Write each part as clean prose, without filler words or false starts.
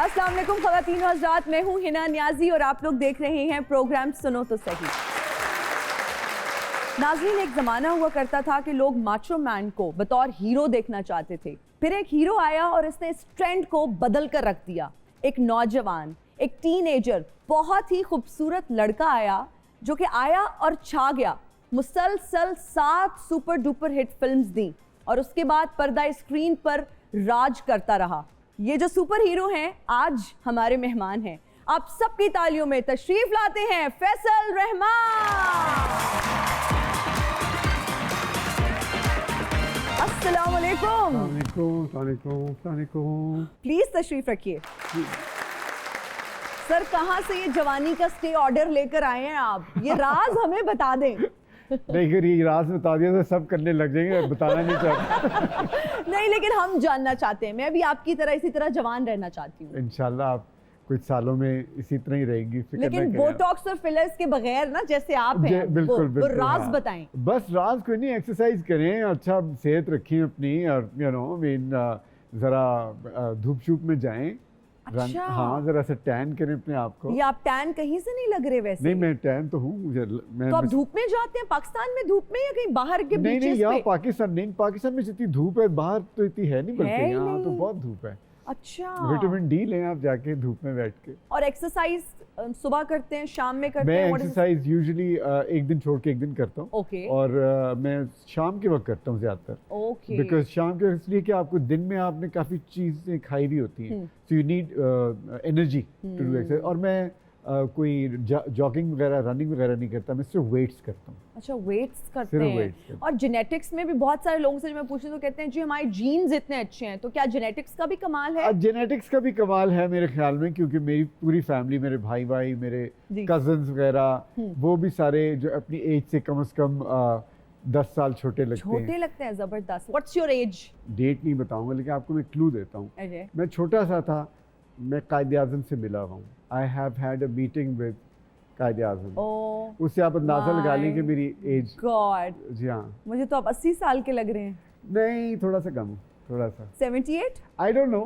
अस्सलाम वालेकुम ख़वातीन व हज़रात, मैं हूँ हिना नियाज़ी और आप लोग देख रहे हैं प्रोग्राम सुनो तो सही। नाज़रीन, एक ज़माना हुआ करता था कि लोग माचो मैन को बतौर हीरो देखना चाहते थे। फिर एक हीरो आया और इसने इस ट्रेंड को बदल कर रख दिया। एक नौजवान, एक टीनेजर, बहुत ही खूबसूरत लड़का आया जो कि आया और छा गया। मुसलसल 7 सुपर डुपर हिट फिल्म्स दी और उसके बाद पर्दा स्क्रीन पर राज करता रहा। ये जो सुपर हीरो हैं आज हमारे मेहमान हैं। आप सबकी तालियों में तशरीफ लाते हैं फैसल रहमान। अस्सलाम वालेकुम। प्लीज तशरीफ रखिए। सर, कहाँ से ये जवानी का स्टे ऑर्डर लेकर आए हैं आप? ये राज हमें बता दें। नहीं, अगर ये राज बता दिया तो सब करने लग जाएंगे, बताना नहीं चाहते। नहीं, लेकिन हम जानना चाहते हैं। मैं भी आपकी तरह इसी तरह जवान रहना चाहती हूँ। इंशाल्लाह आप कुछ सालों में इसी तरह ही रहेंगी। लेकिन बोटॉक्स और फिलर्स के बगैर ना, जैसे आप हैं, बिल्कुल, वो राज हाँ। बताएं। बस राज कोई नहीं, एक्सरसाइज करें, अच्छा सेहत रखें अपनी, और जरा धूप शूप में जाएं। अच्छा। हाँ, जरा सा टैन करें अपने आप को। ये आप टैन कहीं से नहीं लग रहे वैसे। नहीं, मैं टैन तो हूँ। तो आप धूप में जाते हैं पाकिस्तान में धूप में, या कहीं बाहर के नहीं, बीचेस यहाँ पे? पाकिस्तान में जितनी धूप है बाहर तो इतनी है नहीं, बल्कि यहाँ तो बहुत धूप है। अच्छा। विटामिन डी लें आप जाके धूप में बैठ के। और एक्सरसाइज सुबह करते हैं, शाम में करते हैं? मैं एक्सरसाइज यूजुअली एक दिन छोड़ के एक दिन करता हूँ। ओके। और मैं शाम के वक्त करता हूँ ज्यादातर। ओके। बिकॉज शाम के वक्त इसलिए कि आपको दिन में आपने काफी चीजें खाई हुई होती हैं, so you need energy to do exercise. और मैं कोई जॉगिंग वगैरह, रनिंग वगैरह नहीं करता, मैं सिर्फ वेट्स करता हूँ। अच्छा, वेट्स करते हैं। और जेनेटिक्स में भी बहुत सारे लोगों से जब मैं पूछती हूँ तो कहते हैं जी हमारे जीन्स इतने अच्छे हैं। तो क्या जेनेटिक्स का भी कमाल है? जेनेटिक्स का भी कमाल है मेरे ख्याल में, क्योंकि मेरी पूरी फैमिली, मेरे भाई, मेरे कजन्स वगैरह, वो भी सारे जो अपनी एज से कम से कम 10 साल छोटे लगते हैं। जबरदस्त। What's your age? डेट नहीं बताऊंगा, लेकिन आपको मैं क्लू देता हूँ। मैं छोटा सा था, मैं कायदे आज़म से मिला हुआ हूँ। I have had a meeting with कायदे आज़म। उससे आप अंदाजा लगा लें कि मेरी एज। गॉड। जी हाँ। मुझे तो आप 80 साल के लग रहे हैं। नहीं, थोड़ा सा कम, थोड़ा सा। 78? आई डोंट नो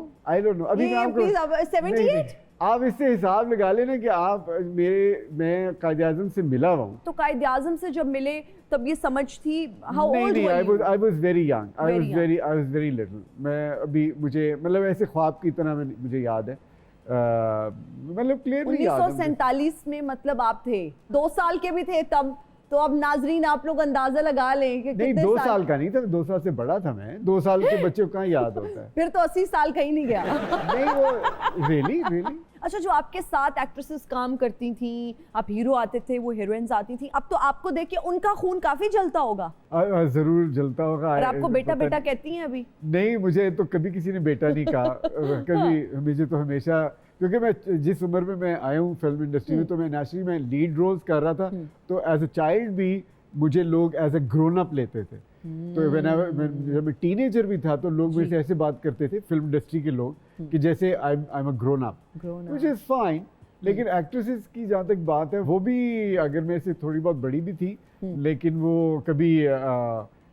अभी मैं आपको 78? आप इससे हिसाब लगा लेना कि आप मैं कायदे आज़म से मिला हुआ हूँ। तो कायदे आज़म से जब मिले तब ये समझ थी? हाउ ओल्ड नहीं, I was very young, I was very little. मैं अभी, मुझे मतलब ऐसे ख्वाब की तरह मुझे याद है, मतलब क्लियरली याद है। 1947 में मतलब आप थे 2 साल के भी थे तब? तो अब नाजरीन आप लोग अंदाजा लगा लें कि नहीं, 2 साल का नहीं था, 2 साल से बड़ा था मैं। 2 साल के बच्चे को कहाँ याद होता है? फिर तो 80 साल कहीं नहीं गया। नहीं, वो रियली। अच्छा, जो आपके साथ एक्ट्रेसेस काम करती थी, आप हीरो आते थे, वो हीरोइंस आती थी, अब तो आपको देख के उनका खून काफी जलता होगा। जरूर जलता होगा। और आपको बेटा बेटा कहती हैं अभी? नहीं, मुझे तो कभी किसी ने बेटा नहीं कहा। कभी मुझे तो हमेशा, क्योंकि मैं जिस उम्र में मैं आया हूँ फिल्म इंडस्ट्री में, तो मैं नेचुरली मैं लीड रोल्स कर रहा था। तो एज अ चाइल्ड भी मुझे लोग एज अ ग्रोन अप लेते थे। तो जब मैं टीनेजर भी था तो लोग मेरे से ऐसे बात करते थे, फिल्म इंडस्ट्री के लोग, कि जैसे I am a grown up, which is fine. लेकिन एक्ट्रेसेस की जहाँ तक बात है, वो भी अगर मेरे से थोड़ी बहुत बड़ी भी थी, लेकिन वो कभी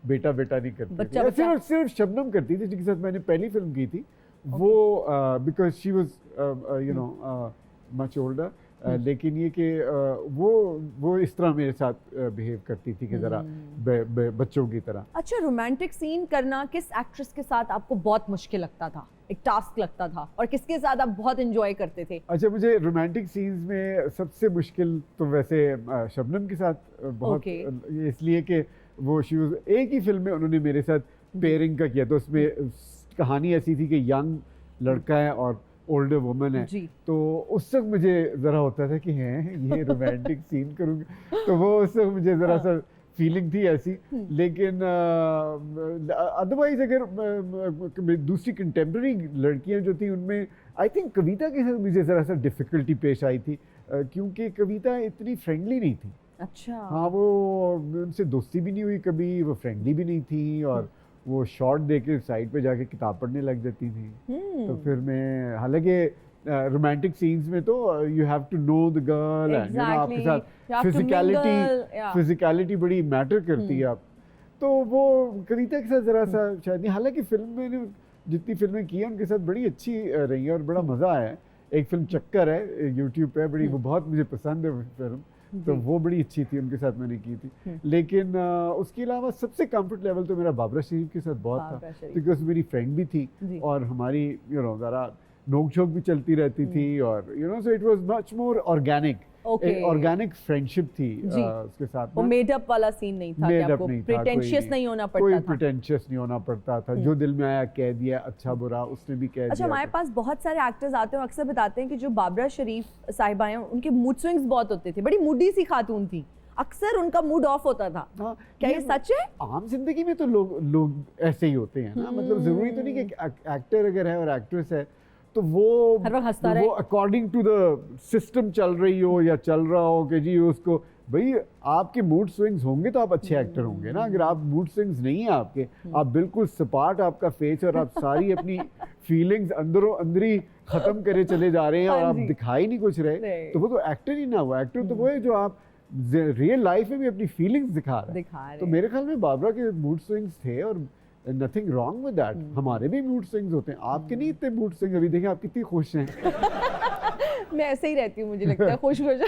बेटा नहीं करती थी। सिर्फ शबनम करती थी, जिसके साथ मैंने पहली फिल्म की थी। वो because she was much older. लेकिन ये कि वो इस तरह मेरे साथ बिहेव करती थी कि जरा बच्चों की तरह। अच्छा, रोमांटिक सीन करना किस एक्ट्रेस के साथ आपको बहुत मुश्किल लगता था, एक टास्क लगता था, और किसके साथ आप बहुत एंजॉय करते थे? अच्छा, मुझे रोमांटिक सीन्स में सबसे मुश्किल तो वैसे शबनम के साथ बहुत, इसलिए कि वो एक ही फिल्म में उन्होंने मेरे साथ पेयरिंग का किया। तो उसमें कहानी ऐसी थी कि यंग लड़का है और ओल्डर वुमन है, तो उस वक्त मुझे ज़रा होता था कि हैं ये रोमांटिक सीन करूँगा, तो वो उस वक्त मुझे ज़रा सा फीलिंग थी ऐसी। लेकिन अदरवाइज अगर दूसरी कंटेम्प्रेरी लड़कियां जो थी, उनमें आई थिंक कविता के साथ मुझे ज़रा सा डिफ़िकल्टी पेश आई थी, क्योंकि कविता इतनी फ्रेंडली नहीं थी। अच्छा। हाँ, वो उनसे दोस्ती भी नहीं हुई कभी, वो फ्रेंडली भी नहीं थी, और वो शॉर्ट दे के साइड पे जाके किताब पढ़ने लग जाती थी। तो फिर मैं, हालांकि रोमांटिक सीन्स में तो you have to know the girl, and आपके साथ फिजिकलिटी बड़ी मैटर करती है। आप तो वो कविता के साथ ज़रा सा शायद नहीं, हालांकि फिल्म में जितनी फिल्में की हैं उनके साथ बड़ी अच्छी रही है और बड़ा मज़ा आया है। एक फिल्म चक्कर है यूट्यूब पे बड़ी, वो बहुत मुझे पसंद है फिल्म, तो वो बड़ी अच्छी थी, उनके साथ मैंने की थी। लेकिन उसके अलावा सबसे कंफर्ट लेवल तो मेरा बाबरा शरीफ के साथ बहुत था, बिकॉज मेरी फ्रेंड भी थी और हमारी ज़रा नोक झोंक भी चलती रहती थी, और so it was much more organic, एक ऑर्गेनिक फ्रेंडशिप थी उसके साथ। वो मेडअप वाला सीन नहीं था कि आपको प्रिटेंशियस नहीं होना पड़ता था, कोई प्रिटेंशियस नहीं होना पड़ता था, जो दिल में आया कह दिया, अच्छा बुरा उसने भी कह दिया। अच्छा, हमारे पास बहुत सारे एक्टर्स आते हैं, अक्सर बताते हैं कि जो बाबरा शरीफ साहिबा हैं उनके मूड स्विंग्स बहुत होते थे, बड़ी मूडी सी खातून थी, अक्सर उनका मूड ऑफ होता था। हाँ, क्या ये सच है? आम जिंदगी में तो लोग ऐसे ही होते हैं ना, मतलब जरूरी तो नहीं कि एक्टर अगर है और एक्ट्रेस है तो वो अकॉर्डिंग टू द सिस्टम चल रही हो या चल रहा हो कि जी उसको, भाई आपके मूड स्विंग्स होंगे तो आप अच्छे एक्टर होंगे ना। अगर आप मूड स्विंग्स नहीं है आपके, आप बिल्कुल सपाट आपका फेस और आप सारी अपनी फीलिंग्स अंदरों अंदरी खत्म करे चले जा रहे हैं और आप दिखाई नहीं कुछ रहे, तो वो तो एक्टर ही ना हुआ। एक्टर तो वो है जो आप रियल लाइफ में भी अपनी फीलिंग्स दिखा रहे हैं। तो मेरे ख्याल में बाबरा के मूड स्विंग्स थे और नथिंग रॉन्ग विद दैट। हमारे भी मूड स्विंग्स होते हैं, आपके नहीं इतने मूड स्विंग। अभी देखें आप कितनी खुश हैं। मैं ऐसे ही रहती हूँ, मुझे लगता है खुश खुश।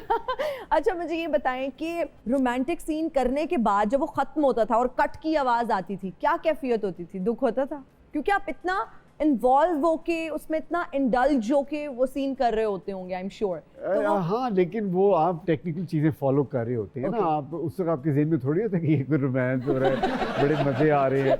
अच्छा, मुझे ये बताएं कि रोमांटिक सीन करने के बाद जब वो खत्म होता था और कट की आवाज आती थी, क्या कैफियत होती थी? दुख होता था क्योंकि आप इतना इन्वॉल्व होके उसमें इतना इंडल्ज होके वो सीन कर रहे होते होंगे, आई एम श्योर। हाँ, लेकिन वो आप टेक्निकल चीजें फॉलो कर रहे होते हैं ना, आप उस वक्त आपके जेहन में थोड़ी होता है कि ये कोई रोमांस हो रहा है, बड़े मजे आ रहे हैं।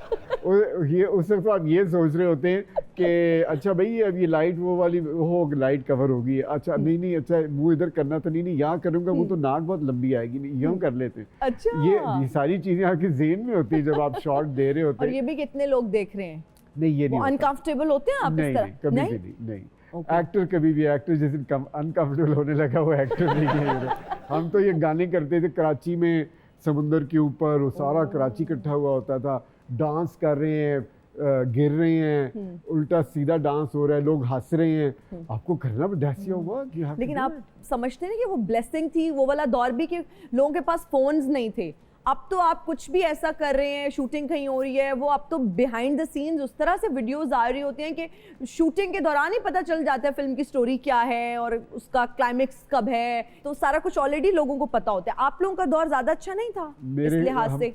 ये उस वक्त आप ये सोच रहे होते हैं कि अच्छा भाई अब ये लाइट वो वाली हो, लाइट कवर होगी, अच्छा नहीं अच्छा मुंह इधर करना तो नहीं यहाँ करूंगा, वो तो नाक बहुत लंबी आएगी, नहीं यूँ कर लेते हैं। अच्छा, ये सारी चीजें आपके जेहन में होती है जब आप शॉट दे रहे होते हैं। और ये भी कितने लोग देख रहे हैं? नहीं, ये नहीं अनकंफर्टेबल होते हैं आप इस तरह? कभी भी नहीं। एक्टर कभी भी, एक्टर जिस दिन अनकंफर्टेबल होने लगा वो एक्टर नहीं है। हम तो ये गाने करते थे कराची में, समुंदर के ऊपर, वो सारा कराची इकट्ठा हुआ होता था, डांस कर रहे हैं, गिर रहे हैं, उल्टा सीधा डांस हो रहा है, लोग हंस रहे हैं, आपको करना भी डैसी होगा कि लेकिन आप समझते नहीं कि वो ब्लेसिंग थी, वो वाला दौर भी कि लोगों के पास फोन्स नहीं थे। अब तो आप कुछ भी ऐसा कर रहे हैं, शूटिंग कहीं हो रही है, वो अब तो बिहाइंड द सीन्स उस तरह से वीडियोस आ रही होती हैं कि शूटिंग के दौरान ही पता चल जाता है फिल्म की स्टोरी क्या है और उसका क्लाइमेक्स कब है, तो सारा कुछ ऑलरेडी लोगों को पता होता है। आप लोगों का दौर ज्यादा अच्छा नहीं था इस लिहाज से?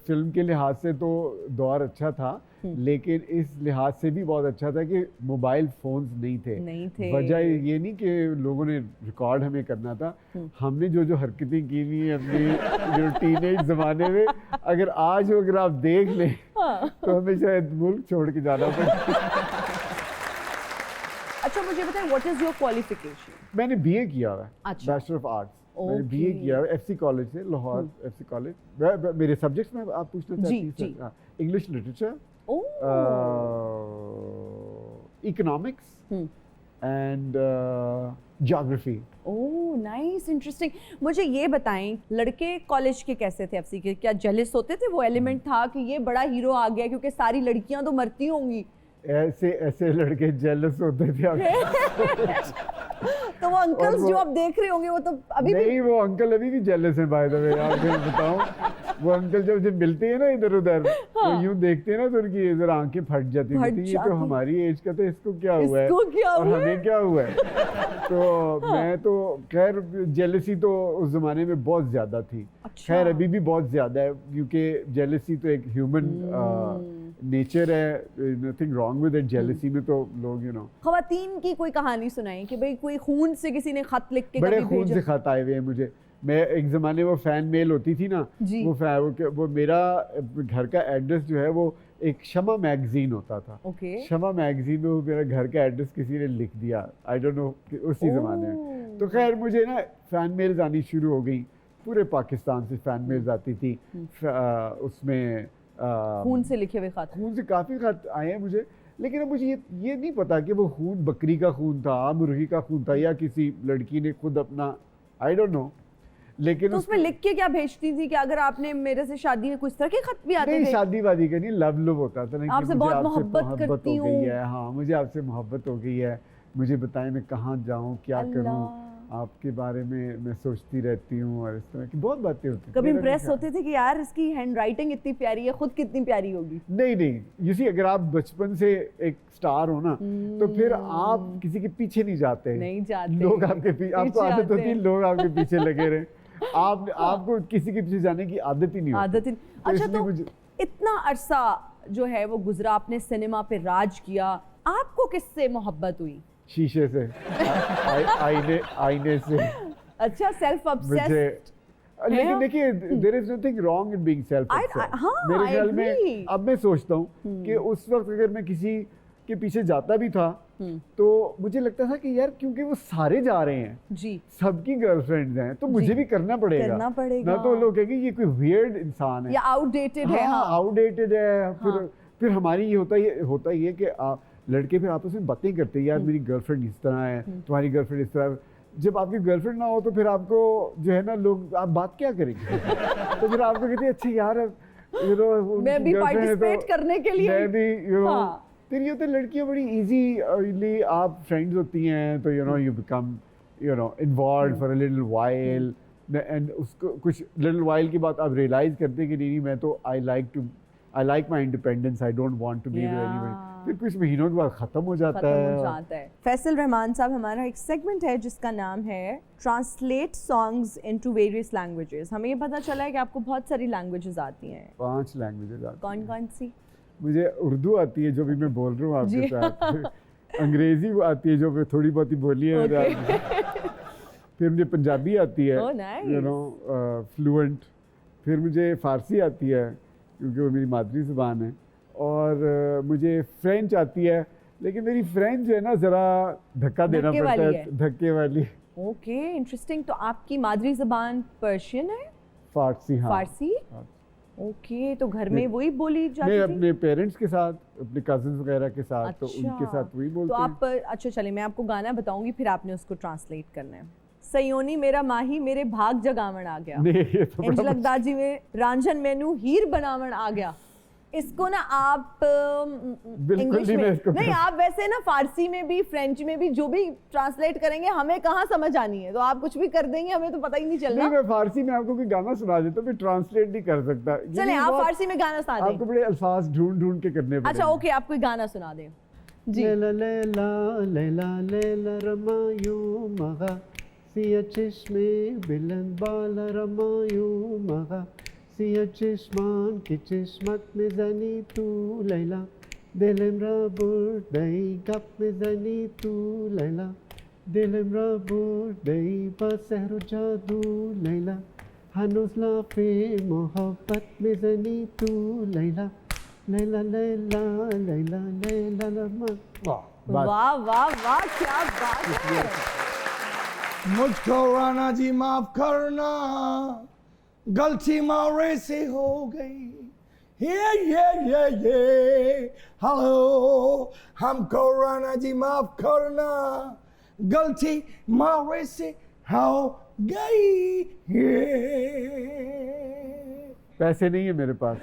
फिल्म के लिहाज से तो दौर अच्छा था, लेकिन इस लिहाज से भी बहुत अच्छा था कि मोबाइल फोन्स नहीं थे। वजह ये नहीं कि लोगों ने रिकॉर्ड हमें करना था, हमने जो हरकतें की हुई हैं अपनी जो टीनेज जमाने में, अगर आज अगर आप देख लें तो हमें शायद मुल्क छोड़ के जाना पड़े। अच्छा, मुझे बताएं व्हाट इज योर क्वालिफिकेशन? मैंने बीए किया हुआ है, अच्छा। Bachelor of arts. मैंने बीए किया है एफसी कॉलेज से, लाहौर एफसी कॉलेज। मेरे सब्जेक्ट्स में आप पूछना चाहती हैं? English literature, economics and geography. Oh nice, interesting. मुझे ये बताएं, लड़के कॉलेज के कैसे थे एफसी के? क्या जेलस होते थे? वो एलिमेंट था कि ये बड़ा हीरो आ गया क्योंकि सारी लड़कियां तो मरती होंगी? ऐसे लड़के जेलस होते थे। तो वो अंकल्स जो आप देख रहे होंगे वो तो अभी नहीं, वो अंकल अभी भी जेलस है बाय द वे। आपको बताऊं, वो अंकल जब मिलते हैं ना इधर उधर, तो यूं देखते हैं ना तो उनकी इधर आंखें फट जाती हैं, ये तो हमारी एज का, तो इसको क्या हुआ है और हमें क्या हुआ है। तो मैं तो खैर जेलसी तो उस जमाने में बहुत ज्यादा थी। खैर अभी भी बहुत ज्यादा है क्योंकि जेलसी तो एक ह्यूमन नेचर है, nothing wrong with it. Jealousy में तो लोग ख़वातीन की कोई कहानी सुनाई कि भाई कोई खून से किसी ने खत लिख के बड़े खून से खत आए हुए हैं मुझे। मैं एक ज़माने वो फ़ैन मेल होती थी ना, वो मेरा घर का एड्रेस जो है वो एक शमा मैगजीन होता था। शमा मैगजीन में मेरा घर का एड्रेस किसी ने लिख दिया, आई डोंट नो उसी ज़माने में। तो खैर मुझे ना फ़ैन मेल्स आनी शुरू हो गई, पूरे पाकिस्तान से फ़ैन मेल्स आती थी। उसमें खून से लिखे हुए खत, खून से काफ़ी खत आए हैं मुझे, लेकिन अब मुझे ये नहीं पता कि वो खून बकरी का खून था, मुर्गी का खून था, या किसी लड़की ने खुद अपना, आई डोंट नो। लेकिन तो उसमें लिख के क्या भेजती थी कि अगर आपने मेरे से शादी में कुछ तरह के खत भी आते थे? नहीं, शादी वादी का नहीं, लव लव होता था ना, आपसे बहुत मोहब्बत करती हूँ। हाँ, मुझे आपसे मोहब्बत हो गई है, मुझे बताएं मैं कहाँ जाऊँ, क्या करूँ। आपके बारे में मैं सोचती रहती हूँ और इस तरह की बहुत बातें होती हैं। कभी मेरा इम्प्रेस नहीं होते थे कि यार इसकी हैंडराइटिंग इतनी प्यारी है, खुद कितनी प्यारी होगी? नहीं यू सी, अगर आप बचपन से एक स्टार हो ना तो फिर आप किसी के पीछे नहीं जाते। नहीं जाते, लोग आपके पीछे, आपको आदत होती है लोग आपके पीछे लगे रहे। आपको किसी के पीछे जाने की आदत ही नहीं होती। आदत ही। अच्छा, तो इतना अरसा जो है वो गुजरा, आपने सिनेमा पे राज किया, आपको किससे मोहब्बत हुई? शीशे से, आईने से। अच्छा, सेल्फ ऑब्सेस्ड। लेकिन देखिए, there is nothing wrong in being self obsessed. मेरे ख्याल में अब मैं सोचता हूँ कि उस वक्त अगर मैं किसी के पीछे जाता भी था तो मुझे लगता था कि यार क्योंकि वो सारे जा रहे हैं जी, सबकी गर्लफ्रेंड्स हैं तो मुझे भी करना पड़ेगा ना, तो लोग कहेंगे ये कोई वियर्ड इंसान है या आउटडेटेड है। आउटडेटेड है। फिर हमारी ये होता ही है कि लड़के फिर आपस में बातें करते हैं, यार मेरी गर्लफ्रेंड इस तरह है, तुम्हारी गर्लफ्रेंड इस तरह है। जब आपकी गर्लफ्रेंड ना हो तो फिर आपको जो है ना, लोग आप बात क्या करेंगे? तो फिर आपको कहते हैं अच्छा यार यू नो मैं भी पार्टिसिपेट करने के लिए, मैं भी यू नो। फिर ये तो लड़कियां बड़ी इजीली आप फ्रेंड्स होती हैं तो you know you become you know involve for a little while, and उसको कुछ लिटिल व्हाइल की बात आप रियलाइज करते हैं कि नहीं मैं तो I like my independence, I don't want to be with anybody. फिर कुछ महीनों के बाद खत्म हो जाता है। फैसल रहमान साहब, हमारा एक सेगमेंट है जिसका नाम है translate songs into various languages. हमें ये पता चला है कि आपको बहुत सारी लैंग्वेजेस आती हैं। 5 लैंग्वेजेस आती हैं। कौन कौन सी? मुझे उर्दू आती है जो भी मैं बोल रहा हूँ आपके साथ। अंग्रेजी आती है जो मैं थोड़ी बहुत ही बोली है। फिर मुझे पंजाबी आती है, यू नो फ्लुएंट। फिर मुझे फ़ारसी आती है क्योंकि वो मेरी मादरी ज़ुबान है, और मुझे फ्रेंच आती है, लेकिन मेरी फ्रेंच जो है ना ज़रा धक्का देना पड़ता है, धक्के वाली। Okay, interesting. तो आपकी मादरी ज़ुबान पर्शियन है? फ़ारसी। हाँ, फ़ारसी। ओके, तो घर में वही बोली जाती है? मैं अपने पेरेंट्स के साथ, अपने कजिन्स वगैरह के साथ। अच्छा, तो उनके साथ वही बोलते तो आप अच्छा चलिए, मैं आपको गाना बताऊंगी फिर आपने उसको ट्रांसलेट करना है। सयोनी मेरा माही मेरे भाग जगावण आ गया, इंज लगदा जिवें रांझन मैनू हीर बनावण आ गया। इसको ना आप इंग्लिश में नहीं, आप वैसे ना फारसी में भी फ्रेंच में भी जो भी ट्रांसलेट करेंगे हमें कहाँ समझ आनी है, तो आप कुछ भी कर देंगे हमें तो पता ही नहीं चलना। नहीं, मैं फारसी में आपको कोई गाना सुना देता हूँ, मैं ट्रांसलेट नहीं कर सकता। चले आप फारसी में गाना सुना दें। आपको बड़े अल्फाज ढूंढ के करने पड़ेंगे। अच्छा ओके, आप कोई गाना सुना दें जी। लैला लैला लैला लैला रमायू मगा सिया चश्मे बिलंद बाला रमायू मगा सिया चश्मान की किस्मत में जनी तू लैला दिलम रबुर दई गप में जनी तू लैला दिलम रबुर दई बसहर जादू लैला हनुसला पे मोहब्बत में जनी तू लैला लैला लैला लैला लैला लैला। वाह वाह वाह, क्या बात है। मुझको राणा जी माफ करना, गलती मारे से हो गई। ये हेलो, हमको राणा जी माफ करना, गलती मारे से हो गई। पैसे नहीं है मेरे पास।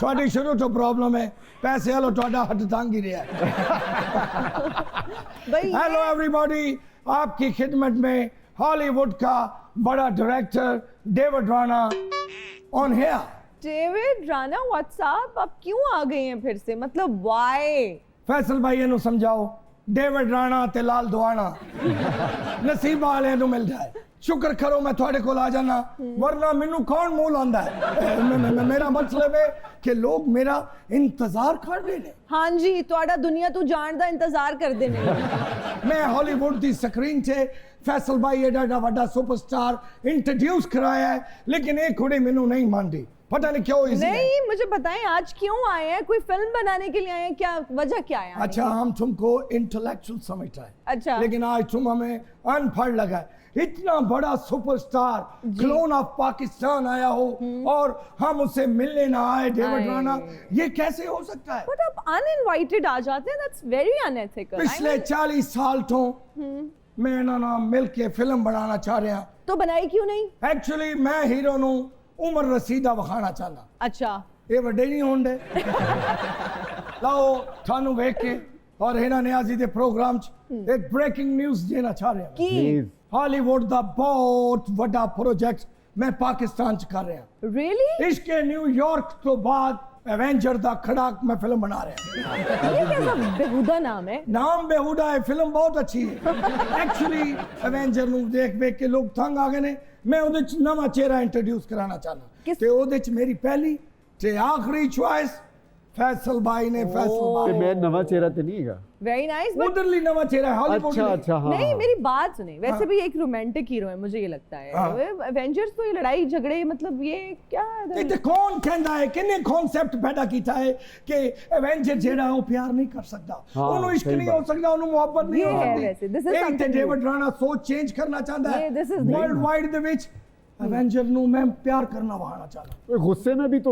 थोड़ी शुरू तो प्रॉब्लम है, पैसे वालो थोड़ा हट तंग ही रहा है। हेलो एवरीबॉडी, आपकी खिदमत में हॉलीवुड का बड़ा director David Rana on here. David Rana, WhatsApp, आप क्यों आ गए हैं फिर से? मतलब व्हाई? फैसल भाई इन्हों समझाओ, डेविड राणा ते लाल दुआना नसीब वाले नु मिल जाए। शुक्र करो मैं थोड़े को आ जाना, वरना मैनू कौन मुंह लांदा है। मेरा मतलब है कि लोग मेरा इंतजार कर रहे हैं। हाँ जी, थोड़ा दुनिया तू जानदा इंतजार कर देने। मैं हॉलीवुड की स्क्रीन से फैसल भाई एडा बड़ा सुपरस्टार इंट्रोड्यूस कराया है, लेकिन एक कुड़ी मैनू नहीं मानती, पता नहीं क्यों। नहीं, मुझे बताएं आज क्यों आए हैं? कोई फिल्म बनाने के लिए आए हैं क्या? वजह क्या है? अच्छा, हम तुमको इंटेलेक्चुअल समझता है, अच्छा, लेकिन आज तुम हमें अनपढ़ लगा है। इतना बड़ा सुपरस्टार क्लोन ऑफ पाकिस्तान आया हो और हम उससे मिलने ना आए, डेविड राणा, ये कैसे हो सकता है? बट आप अनइनवाइटेड आ जाते हैं, दैट्स वेरी अनएथिकल। पिछले 40 साल तो मैं ना मिल के फिल्म बनाना चाह रहा, तो बनाई क्यों नहीं? एक्चुअली मैं हीरो नु उमर रसीदा वखाना चाहना। अच्छा, ये बड़े नहीं होंगे। लाओ थानू वेख के और हिना नियाजी दे प्रोग्राम च एक ब्रेकिंग न्यूज़ देना चाह रहे हैं की प्लीज हालीवुड दा बहुत बड़ा प्रोजेक्ट मैं पाकिस्तान च कर रहा रियली इसके न्यूयॉर्क तो बाद एवेंजर दा खड़ा मैं फिल्म बना रहा ये कैसा बेहुदा नाम है नाम बेहुदा है फिल्म बहुत अच्छी है एक्चुअली एवेंजर ਨੂੰ देख देख के लोग तंग आ गए ने मैं ਉਹਦੇ ਚ ਨਵਾਂ ਚਿਹਰਾ ਇੰਟਰੋਡਿਊਸ ਕਰਾਉਣਾ ਚਾਹਨਾ किस- ਤੇ ਉਹਦੇ ਚ ਮੇਰੀ ਪਹਿਲੀ ਤੇ ਆਖਰੀ ਚੁਆਇਸ फैसल भाई ने फैसल ਤੇ भाई ਮੈਂ ਨਵਾਂ ਚਿਹਰਾ ਤੇ ਨਹੀਂ ਹੈਗਾ वेरी नाइस बट उधरली नवा चेहरा है हॉलीवुड अच्छा में। अच्छा हाँ नहीं हाँ। मेरी बात सुने वैसे भी एक रोमांटिक हीरो है मुझे ये लगता है हाँ। एवेंजर्स तो ये लड़ाई झगड़े मतलब ये क्या है ਤੇ ਕੌਣ ਕਹਿੰਦਾ ਹੈ ਕਿੰਨੇ ਕਨਸੈਪਟ ਪੈਦਾ ਕੀਤਾ ਹੈ ਕਿ ਐਵੇਂਜਰ ਜਿਹੜਾ ਉਹ ਪਿਆਰ ਨਹੀਂ ਕਰ ਸਕਦਾ ਹਾਂ, ਉਹਨੂੰ ਇਸ਼ਕ ਸਹੀ ਨਹੀਂ ਹੋ ਬਾਤ। ਸਕਦਾ ਉਹਨੂੰ ਮੁਹੱਬਤ ਨਹੀਂ ਇਹ ਹੋ ਹੈ ਸਕਦੀ ਵੈਸੇ, this is ਇਹ something ਤੇ new. ਡੇਵਿਡ ਰਾਣਾ ਸੋਚ ਚੇਂਜ ਕਰਨਾ ਚਾਹੁੰਦਾ ਹੈ ये this is new. World wide ਦੇ ਵਿੱਚ ਐਵੇਂਜਰ ਨੂੰ ਮੈਂ ਪਿਆਰ ਕਰਨਾ ਵਹਾਣਾ ਚਾਹਦਾ गुस्से में भी तो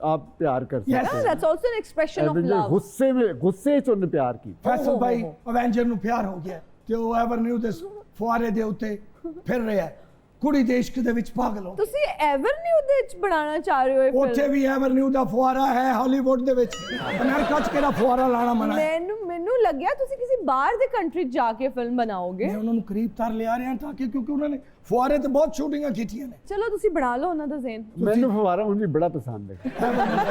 आप प्यार कर सकते Yes. हैं that's also an expression of Avenger love गुस्से च उन्हें प्यार की ਫੈਸਲ ਹੋ, ਭਾਈ ਹੋ। ਐਵੇਂਜਰ ਨੂੰ ਪਿਆਰ ਹੋ ਗਿਆ ਤੇ ਉਹ ਐਵਰਨਿਊ ਦੇ ਫੁਆਰੇ ਦੇ ਉੱਤੇ ਫਿਰ ਰਿਹਾ ਹੈ ਕੁੜੀ ਦੇ ਇਸ਼ਕ ਦੇ ਵਿੱਚ ਪਾਗਲ ਹੋ ਤੁਸੀਂ ਐਵਰਨਿਊ ਦੇ ਵਿੱਚ ਬਣਾਉਣਾ ਚਾਹ ਰਹੇ ਹੋ ਇਹ ਉੱਥੇ film? ਵੀ ਐਵਰਨਿਊ ਦਾ ਫੁਆਰਾ ਹੈ ਹਾਲੀਵੁੱਡ ਦੇ ਵਿੱਚ ਅਮਰੀਕਾ 'ਚ ਕਿਹੜਾ ਫੁਆਰਾ ਲਾਣਾ ਮਨਾ ਹੈ ਮੈਨੂੰ ਲੱਗਿਆ ਤੁਸੀਂ ਕਿਸੇ ਬਾਹਰ ਦੇ ਕੰਟਰੀ ਜਾ ਕੇ ਫਿਲਮ ਬਣਾਓਗੇ ਮੈਂ ਉਹਨਾਂ ਨੂੰ ਕਰੀਬ ਤਰ ਲਿਆ ਰਿਹਾ ਤਾਂ ਕਿ ਕਿਉਂਕਿ ਉਹਨਾਂ ਨੇ ਫੁਆਰੇ ਤੇ ਬਹੁਤ ਸ਼ੂਟਿੰਗਾਂ ਕੀਤੀਆਂ ਨੇ ਚਲੋ ਤੁਸੀਂ ਬਣਾ ਲਓ ਉਹਨਾਂ ਦਾ ਜ਼ੇਨ ਮੈਨੂੰ ਫਵਾਰਾ ਹੁਣ ਵੀ ਬੜਾ ਪਸੰਦ ਹੈ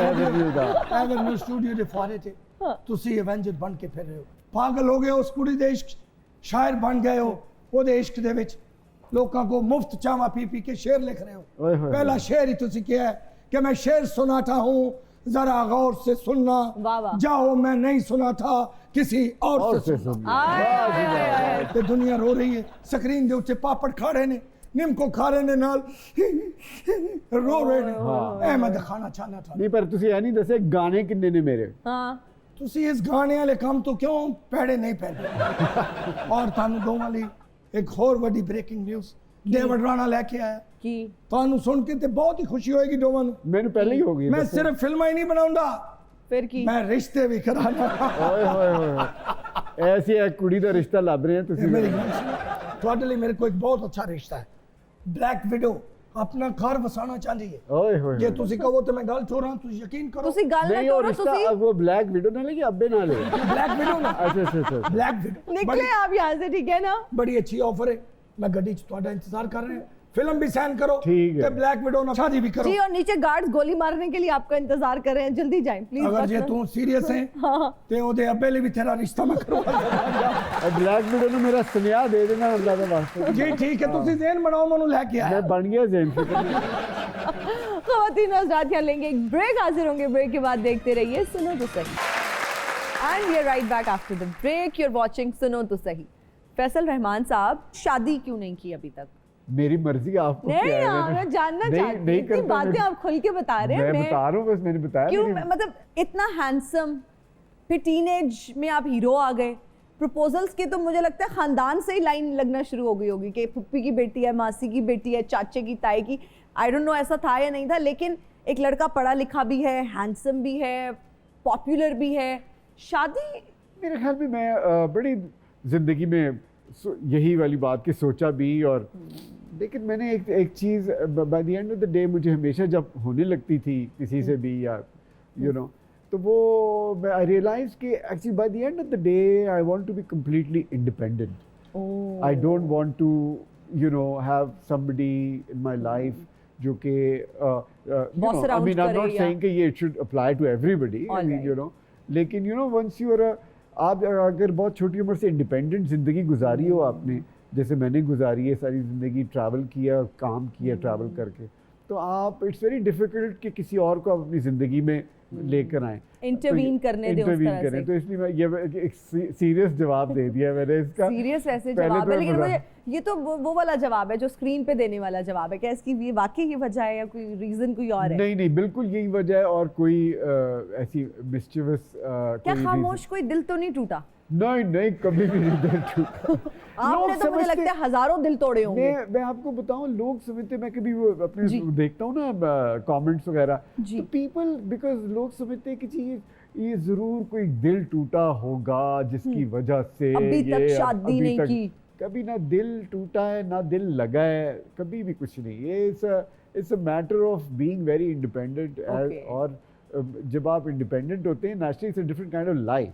Avenue ਦਾ ਐਵਰਨਿਊ ਸਟੂਡੀਓ ਦੇ ਫੁਆਰੇ ਤੇ ਹਾਂ। ਤੁਸੀਂ ਐਵੇਂਜਰ ਬਣ ਕੇ ਫਿਰ ਰਹੇ ਹੋ ਪਾਗਲ ਹੋ ਗਏ ਉਸ ਕੁੜੀ ਦੇ ਇਸ਼ਕ ਸ਼ਾਇਰ ਬਣ ਗਏ ਹੋ ਉਹਦੇ ਇਸ਼ਕ ਦੇ ਵਿੱਚ ਲੋਕਾਂ को मुफ्त चावा पी पी के शेर लिख रहे हो ओए होए पहला शेर ही तुसी किया है कि मैं शेर सुनाता हूँ जरा गौर से सुनना वाह वाह। जाओ मैं नहीं सुना था किसी और और से से सुनना सुन ਤੇ ਦੁਨੀਆ ਰੋ ਰਹੀ ਹੈ ਸਕਰੀਨ ਦੇ ਉੱਤੇ ਪਾਪੜ ਖਾ ਰਹੇ ਨੇ ਨਿੰਮਕੋ ਖਾ ਰਹੇ ਨੇ ਨਾਲ ਰੋ ਰਹੇ ਨੇ ਹਾਂ। ਇਹ ਮੈਂ ਦਿਖਾਣਾ ਚਾਹਨਾ था ਨਹੀਂ ਪਰ ਤੁਸੀਂ ਇਹ ਨਹੀਂ ਦੱਸਿਆ ਗਾਣੇ ਕਿੰਨੇ ਨੇ ਮੇਰੇ ਹਾਂ ਤੁਸੀਂ ਇਸ ਗਾਣੇ ਵਾਲੇ ਕੰਮ ਤੋਂ ਕਿਉਂ ਪੈੜੇ ਨਹੀਂ ਪੈਂਦੇ ਔਰ ਤੁਹਾਨੂੰ ਦੋਵਾਂ ਲਈ ਇੱਕ ਹੋਰ ਵੱਡੀ ਬ੍ਰੇਕਿੰਗ ਨਿਊਜ਼ ਡੇਵਿਡ ਰਾਣਾ ਲੈ ਕੇ ਆਇਆ ਕੀ ਤੁਹਾਨੂੰ ਸੁਣ ਕੇ ਤੇ ਬਹੁਤ ਹੀ ਖੁਸ਼ੀ ਹੋਏਗੀ ਦੋਵਾਂ ਨੂੰ ਮੈਨੂੰ ਪਹਿਲੇ ਹੀ ਹੋ ਗਈ ਮੈਂ ਦੱਸੋ। ਸਿਰਫ ਫਿਲਮਾਂ ਹੀ ਨਹੀਂ ਬਣਾਉਂਦਾ ਫਿਰ ਕੀ ਮੈਂ ਰਿਸ਼ਤੇ ਵੀ ਕਰਾਣਾ ਓਏ ਹੋਏ ਹੋਏ ਐਸੀ ਇੱਕ ਕੁੜੀ ਦਾ ਰਿਸ਼ਤਾ ਲੱਭ ਰਹੇ ਹੋ ਤੁਸੀਂ ਮੇਰੀ ਗੱਲ ਸੁਣੋ ਤੁਹਾਡੇ ਲਈ ਮੇਰੇ ਕੋਲ ਇੱਕ ਬਹੁਤ ਅੱਛਾ ਰਿਸ਼ਤਾ ਹੈ ਬਲੈਕ ਵਿਡੋ ਆਪਣਾ ਘਰ ਵਸਾਉਣਾ ਚਾਹੁੰਦੀ ਹੈ ਓਏ ਹੋਏ ਜੇ ਤੁਸੀਂ ਕਹੋ ਤੇ ਮੈਂ ਗੱਲ ਛੋੜਾਂ ਤੁਸੀਂ ਯਕੀਨ ਕਰੋ ਤੁਸੀਂ ਗੱਲ ਨਾ ਨਹੀਂ ਉਹ ਕਰੋ ਰਿਸ਼ਤਾ ਤੁਸੀਂ ਉਹ ਬਲੈਕ ਵਿਡੋ ਨਾਲ ਹੈ ਕਿ ਅੱਬੇ ਨਾਲ ਹੈ ਬਲੈਕ ਵਿਡੋ ਨਾ ਅੱਛਾ ਅੱਛਾ ਅੱਛਾ ਬਲੈਕ ਵਿਡੋ निकले आप यहाँ से ठीक है ना ਬੜੀ ਅੱਛੀ ਆਫਰ ਹੈ ਮੈਂ ਗੱਡੀ 'ਚ ਤੁਹਾਡਾ ਇੰਤਜ਼ਾਰ ਕਰ ਰਿਹਾ फिल्म भी साइन करो ठीक है। ते ब्लैक विडो ना शादी भी करो जी और नीचे गार्ड्स गोली मारने के लिए आपका इंतजार कर रहे हैं जल्दी जाएं प्लीज अगर जे तू सीरियस है ते ओदे अब्बे लिए भी तेरा रिश्ता मैं करवा और ब्लैक विडो ने मेरा सुनिया दे देना अल्लाह का वास्ते जी ठीक है तुसी ज़हन बनाओ मनु लेके आया मैं बन गया जेन फिक्र खवातीन हज़रात यहाँ लेंगे एक ब्रेक हाजिर होंगे ब्रेक के बाद देखते रहिए सुनो तो सही and we are right back after the break you are watching सुनो तो सही फैसल रहमान साहब शादी क्यों नहीं की अभी तक मेरी मर्जी आपको नहीं क्या है? यार मैं जानना नहीं- चाहती हूँ नहीं इतनी करता बातें मैं। आप खुल के बता रहे हैं मैं बता रहा हूँ बस मैंने बताया क्यों मेरी- मतलब इतना हैंडसम फिर टीनेज में आप हीरो आ गए प्रपोजल्स के तो मुझे लगता है खानदान से ही लाइन लगना शुरू हो गई होगी कि फुप्पी की बेटी है मासी की बेटी है चाचे की ताई की आई डोंट नो ऐसा था या नहीं था लेकिन एक लड़का पढ़ा लिखा भी है हैंडसम भी है पॉपुलर भी है शादी मेरे ख्याल में मैं बड़ी ज़िंदगी में यही वाली बात की सोचा भी और लेकिन मैंने एक चीज़ by the end of the day मुझे हमेशा जब होने लगती थी किसी से भी या यू नो तो वो आई रियलाइज कि actually by the end of the day I want to be completely independent I don't want to you know have somebody in my life जो कि Boss I around mean I am करे not या- saying कि ये it should apply to everybody I All mean right. You know लेकिन you know once you are आप अगर बहुत छोटी उम्र से इंडिपेंडेंट ज़िंदगी गुजारी हो आपने जैसे मैंने गुजारी है सारी ज़िंदगी ट्रैवल किया काम किया ट्रैवल करके तो आप इट्स वेरी डिफ़िकल्ट कि किसी और को आप अपनी ज़िंदगी में लेकर आएँ इंटरवीन करने दे उस इंटरवीन तरह करें से तो इसलिए मैं ये एक सीरियस जवाब दे दिया मैंने इसका सीरियस वैसे पहले जवाब तो है मैं लेकिन बता- मुझे ये तो वो वाला जवाब है जो स्क्रीन पे देने वाला जवाब है क्या इसकी ये वाकई की वजह है या कोई रीजन कोई और है नहीं नहीं बिल्कुल यही वजह है और कोई ऐसी मिस्चिवस क्या खामोश कोई दिल तो नहीं टूटा नहीं नहीं कभी भी नहीं दिल टूटा आपने तो मुझे लगता है हजारों दिल तोड़े होंगे मैं आपको बताऊं लोग समझते मैं कभी वो अपने जी। देखता हूँ ना कमेंट्स वगैरह जी। तो पीपल बिकॉज लोग समझते हैं कि जी ये जरूर कोई दिल टूटा होगा जिसकी वजह से अभी तक ये शादी अभी नहीं तक की। कभी ना दिल टूटा है ना दिल लगा है कभी भी कुछ नहीं ये it's a matter of being very independent Okay. और जब आप इंडिपेंडेंट होते हैं naturally it's a different kind of life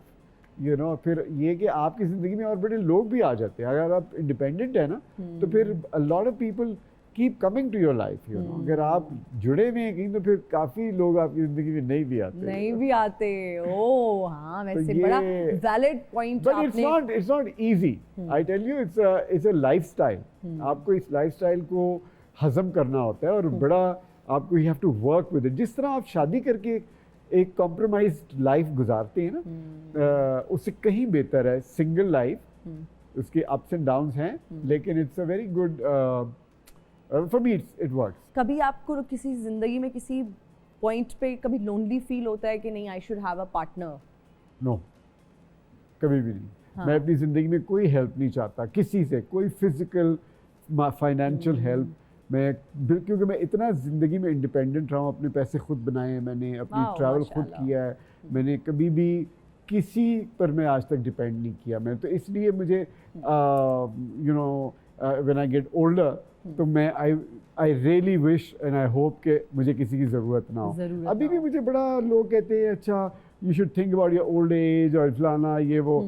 you no फिर ये कि आपकी ज़िंदगी में और बड़े लोग भी आ जाते हैं। अगर आप इंडिपेंडेंट है ना तो फिर a lot of people keep coming to your life, you know. अगर आप जुड़े हुए हैं कहीं तो फिर काफ़ी लोग आपकी ज़िंदगी में नहीं भी आते। नहीं भी आते। ओ हाँ, वैसे ये- बड़ा वैलिड पॉइंट बट आपने। It's not easy, I tell you, it's a lifestyle. आपको इस लाइफस्टाइल को हजम करना होता है और बड़ा आपको you have to work with it. जिस तरह आप शादी करके एक कॉम्प्रोमाइज्ड लाइफ गुजारते हैं ना, उससे कहीं बेहतर है सिंगल लाइफ। उसके अप्स एंड डाउन्स हैं, लेकिन it's a very good, for me it works. कभी आपको किसी जिंदगी में किसी पॉइंट पे कभी लोनली फील होता है कि नहीं, I should have a partner? No, कभी भी नहीं। हाँ। मैं अपनी ज़िंदगी में कोई हेल्प नहीं चाहता किसी से, कोई फिजिकल फाइनेंशियल हेल्प। क्योंकि मैं इतना ज़िंदगी में इंडिपेंडेंट रहा हूँ, अपने पैसे खुद बनाए हैं, मैंने अपनी वाह, ट्रैवल खुद माशाल्लाह। किया है, मैंने कभी भी किसी पर मैं आज तक डिपेंड नहीं किया। मैं तो इसलिए मुझे you know when I get older तो मैं I really wish and I hope कि मुझे किसी की ज़रूरत ना हो। ज़रूरत अभी ना भी हो। मुझे बड़ा लोग कहते हैं अच्छा you should think about your old age और फलाना ये वो।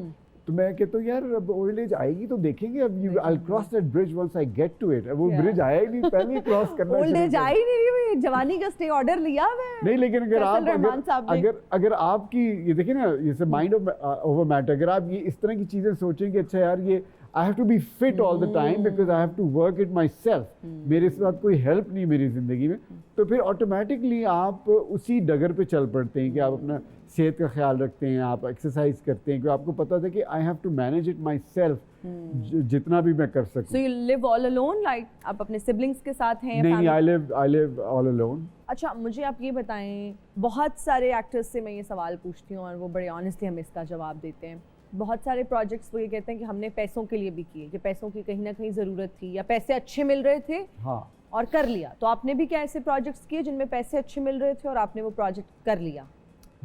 तो मैं कहता हूँ यार अब ओल्ड एज आएगी तो देखेंगे, अब you I cross that bridge once I get to it. अब वो Yeah. ब्रिज आया ही नहीं, पहले ही क्रॉस करना ओल्ड शुरू एज कर। आई नहीं रही, जवानी का स्टे ऑर्डर लिया मैं। नहीं, लेकिन अगर आप फैसल रहमान साहब ने। अगर आपकी ये देखिए ना, जैसे माइंड ओवर मैटर, अगर आप ये इस तरह की चीज़ें सोचें कि अच्छा यार ये I have to be fit all the time because I have to work it myself, मेरे साथ कोई हेल्प नहीं मेरी ज़िंदगी में, तो फिर ऑटोमेटिकली आप उसी डगर पे चल पड़ते हैं कि आप अपना सेहत का ख्याल रखते हैं, आप एक्सरसाइज करते हैं, क्योंकि आपको पता था कि I have to manage it myself जितना भी मैं कर सो सकूँ। You live all alone, like आप अपने सिबलिंग्स के साथ हैं? नहीं, family- I live all alone. अच्छा, मुझे आप ये बताएं, बहुत सारे एक्टर्स से मैं ये सवाल पूछती हूँ और वो बड़े ऑनेस्टली हमें इसका जवाब देते हैं। बहुत सारे प्रोजेक्ट्स वो ये कहते हैं कि हमने पैसों के लिए भी किए, कि पैसों की कहीं ना कहीं ज़रूरत थी या पैसे अच्छे मिल रहे थे हाँ, और कर लिया। तो आपने भी क्या ऐसे प्रोजेक्ट्स किए जिनमें पैसे अच्छे मिल रहे थे और आपने वो प्रोजेक्ट कर लिया?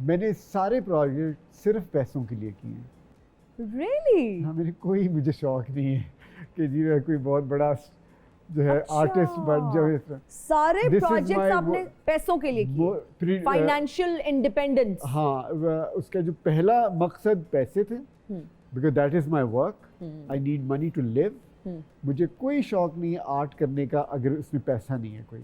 मैंने सारे प्रोजेक्ट सिर्फ पैसों के लिए किए हैं। रियली? हाँ, मेरे कोई मुझे शौक नहीं है कि जी मैं कोई बहुत बड़ा जो है अच्छा। आर्टिस्ट बन जाऊँ। सारे This is प्रोजेक्ट्स my आपने wo- पैसों के लिए वो किए? Financial independence? हाँ, उसका जो पहला मकसद पैसे थे, because that is my work, I need money to live. मुझे कोई शौक नहीं है आर्ट करने का अगर उसमें पैसा नहीं है कोई।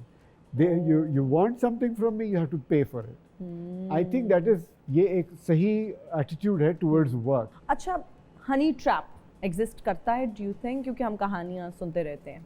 You want something from me, you have to pay for it. I think that is, ये एक सही एटीट्यूड है टुवर्ड्स वर्क। अच्छा, हनी ट्रैप एग्जिस्ट करता है डू यू थिंक? क्योंकि हम कहानियाँ सुनते रहते हैं।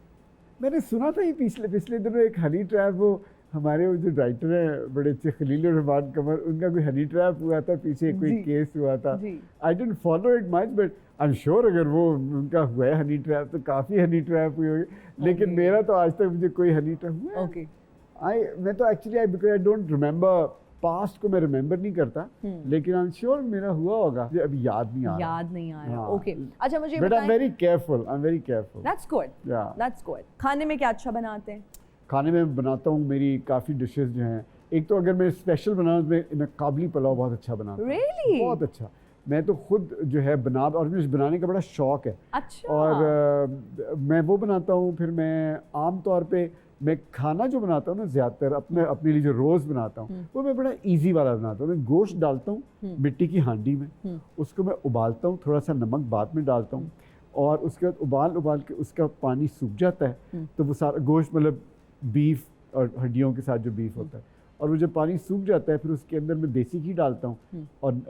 मैंने सुना था ये पिछले दिनों एक हनी ट्रैप, वो हमारे वो जो राइटर हैं बड़े अच्छे खलील रहमान कमर, उनका कोई हनी ट्रैप हुआ था, पीछे कोई जी। केस हुआ था। जी। I don't follow it much but I am sure अगर वो उनका हुआ है हनी ट्रैप तो काफ़ी हनी ट्रैप हुई होगी, लेकिन Okay. मेरा तो आज तक मुझे कोई हनी ट्रैप हुआ है। ओके। मैं तो actually because I don't remember past को, मैं रिमेंबर नहीं करता, लेकिन आई एम श्योर मेरा हुआ होगा, मुझे अभी याद नहीं आ रहा। याद नहीं आ रहा। हाँ। ओके। अच्छा, मुझे बट आई एम बताएं। Very careful, I am very careful. That's good, या दैट्स गुड। खाने में क्या अच्छा बनाते हैं? खाने में बनाता हूँ, मेरी काफ़ी डिशेस जो हैं, एक तो अगर मैं स्पेशल बनाऊँ तो मैं काबली पुलाव बहुत अच्छा बनाता हूँ। Really? बहुत अच्छा। मैं तो खुद जो है और मुझे बनाने का बड़ा शौक है। अच्छा। और मैं वो बनाता हूँ। फिर मैं आम तौर पे मैं खाना जो बनाता हूँ ना, ज़्यादातर अपने लिए जो रोज़ बनाता हूँ वो मैं बड़ा इजी वाला बनाता हूँ। मैं गोश्त डालता हूँ मिट्टी की हांडी में, उसको मैं उबालता हूँ, थोड़ा सा नमक बाद में डालता हूँ, और उसके बाद उबाल के उसका पानी सूख जाता है, तो वो सारा गोश्त मतलब बीफ और हड्डियों के साथ जो बीफ होता है, और वो जब पानी सूख जाता है फिर उसके अंदर मैं देसी घी डालता हूँ और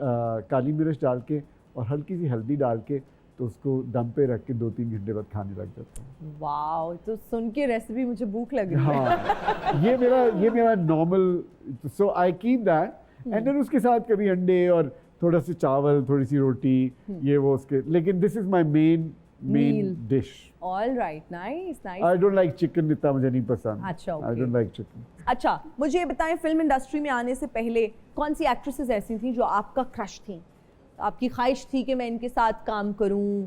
काली मिर्च डाल के और हल्की सी हल्दी डाल के, तो उसको दम पे रख के 2-3 घंटे बाद खाने लग जाता हूँ। वाओ, तो सुन के रेसिपी मुझे भूख लग रही है। हाँ, ये मेरा normal, so I keep that and then उसके साथ कभी अंडे और थोड़ा सा चावल, थोड़ी सी रोटी, ये वो उसके, लेकिन this is my main Meal. Dish. All right, nice nice. I don't like chicken, इतना मुझे नहीं पसंद। अच्छा, आई okay. Don't like chicken. अच्छा, मुझे ये बताएं, फिल्म इंडस्ट्री में आने से पहले कौन सी एक्ट्रेसेस ऐसी थी जो आपका क्रश थी, आपकी ख्वाहिश थी कि मैं इनके साथ काम करूं?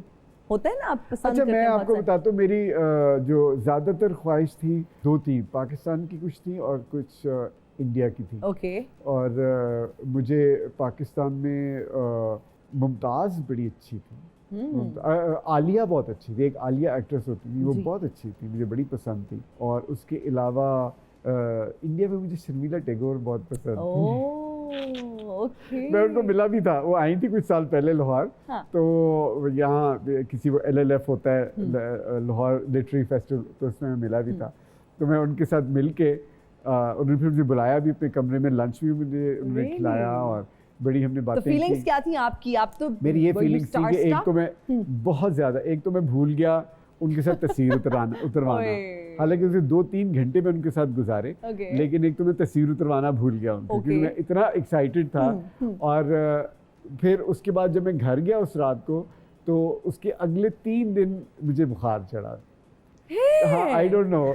होता है ना, आप पसंद अच्छा, करते मैं हैं आपको बहुत बताता हूँ, मेरी जो ज़्यादातर ख्वाहिश थी 2 थी, पाकिस्तान की कुछ थी और कुछ इंडिया की थी। सारी। ओके। और मुझे पाकिस्तान में मुमताज़ बड़ी अच्छी थी, आलिया बहुत अच्छी थी, एक आलिया एक्ट्रेस होती थी, वो जी। बहुत अच्छी थी, मुझे बड़ी पसंद थी। और उसके अलावा इंडिया में मुझे शर्मिला टैगोर बहुत पसंद थी। ओह, ओके। मैं उनको मिला भी था, वो आई थी कुछ साल पहले लाहौर। हाँ। तो यहाँ किसी वो LLF होता है, लाहौर लिटरेरी फेस्टिवल, तो उसमें मैं मिला भी था। तो मैं उनके साथ मिल के उन्होंने फिर मुझे बुलाया भी अपने कमरे में, लंच भी मुझे उन्होंने Really? खिलाया और बड़ी हमने तो बातें फीलिंग्स की। क्या थी आपकी? आप तो मेरी ये were you फीलिंग्स थी कि एक starstruck? तो मैं बहुत ज़्यादा, एक तो मैं भूल गया उनके साथ तस्वीर उतरवाना। ओए। हालांकि उसे 2-3 घंटे में उनके साथ गुजारे, Okay. लेकिन एक तो मैं तस्वीर उतरवाना भूल गया उनकी, Okay. क्योंकि मैं इतना एक्साइटेड था। और फिर उसके बाद जब मैं घर गया उस रात को, तो उसके अगले 3 दिन मुझे बुखार चढ़ा। हाँ, आई डोंट नो